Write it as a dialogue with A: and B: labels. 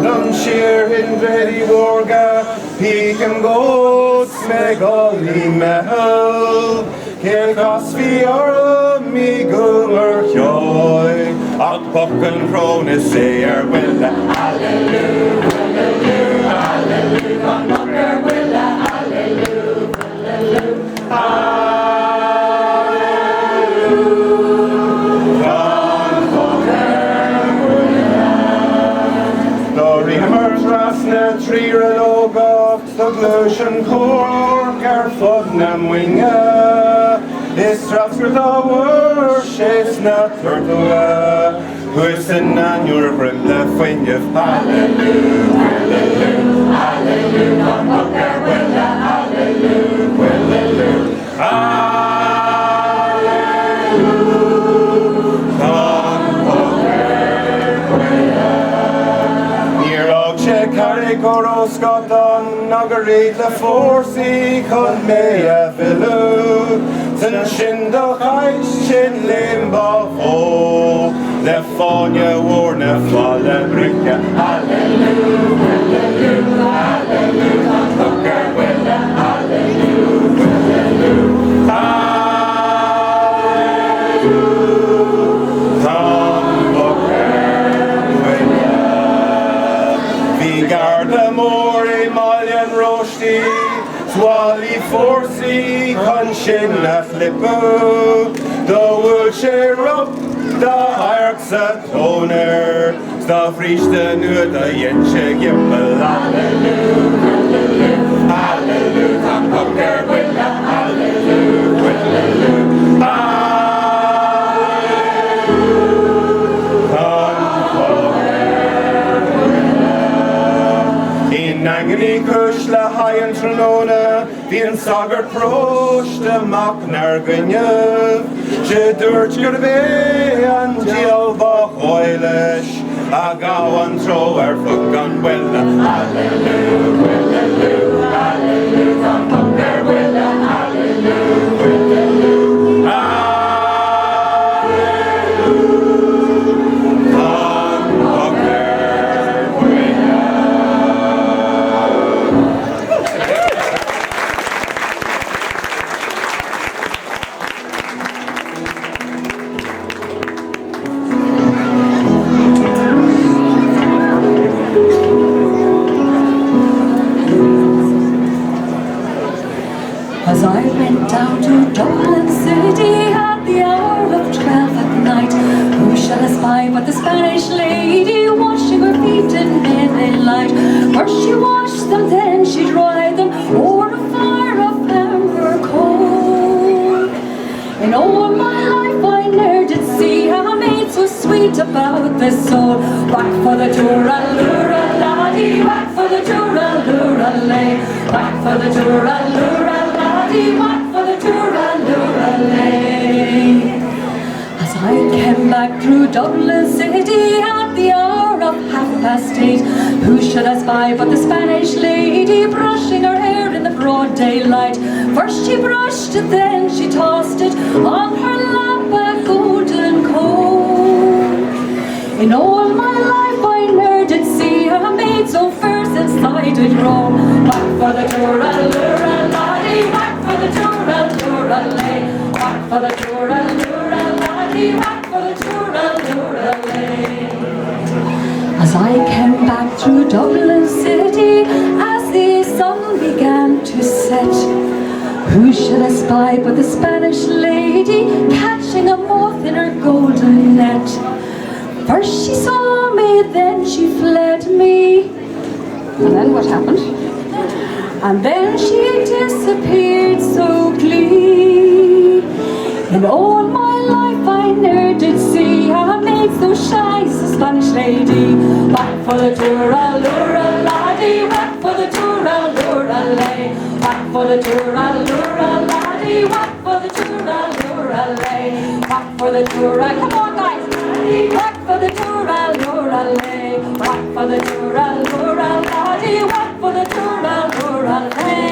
A: Dun sheer in Grady Borga, Peak and Goats, Megoli Mehel, Kilcosby or me Gulmer Cheoil, Ach Bucken Cronus say Willa, Hallelujah, Hallelujah, Hallelujah, on Bucker Willa, Hallelujah, Hallelujah. Tree Reloga, the Glushan Cork, our Fudnam Winga, is Strasford the worships not Turtua, who is in an Europe left when you've Hallelujah, Hallelujah, Hallelujah, on Bucker Willa, Hallelujah, Hallelujah, Hallelujah, on Bucker Willa. Carry Goroscoton, Nagarit the Forcy, Con Mea Villu, Sen Shindo Heights, Shin Limbo, the Fonia Warna Falla Bricka, Hallelujah, Hallelujah, Hallelujah, Hooker Willa, Hallelujah, Hallelujah. Garda Mori, Malian Roshi, Swally Forsy, Conshin Flippo, the Woolshire up, the Harksa Toner, Stuff reach the new, the Yenche Gimbal, Hallelujah, Hallelujah, Hallelujah, on Bucker Willa, Hallelujah, Hallelujah. Nangani Kushla Hayan Tronona, Vian Sagar Prosh, the Maknar Gunyev, Jedurch Gurbe, and Jielba Hoilish, Agawan Trower Fugan Willa, Hallelujah, Hallelujah, Hallelujah, on Bunker Willa, Hallelujah, Hallelujah.
B: As I went down to Dublin City at the hour of 12 at night, who shall I spy but the Spanish lady washing her feet in midday light? First she washed them, then she dried them o'er a fire of amber coal. In all my life I ne'er did see a maid so sweet about the soul. Whack for the Tura-lura laddie, whack for the Tura-lura-lay, whack for the Tura-lura laddie, whack for the Tura-lura-lay. As I came back through Dublin City at the hour of 8:30, who should I spy but the Spanish lady brushing her hair in the broad daylight? First she brushed it, then she tossed it on her lap a golden comb. In all my life I ne'er did see a maid so fair since I did roam. Whack for the Tura-lura laddie, whack for the Tura-lura-lay, whack for the Tura-lura laddie, whack for the Tura-lura-lay. As I came back through Dublin City, as the sun began to set, who should I spy but the Spanish lady catching a moth in her golden net? First she saw me, then she fled me. And then what happened? And then she disappeared so glee. In all my life I ne'er did see a maid so shy as a Spanish lady. Whack for the Tura-lura laddie, whack for the Tura-lura-lay, whack for the Tura-lura laddie, whack for the Tura-lura-lay, whack for the Tura. Come on guys! Whack for the Tura-lura-lay, whack for the Tura-lura laddie, whack for the Tura-lura-lay.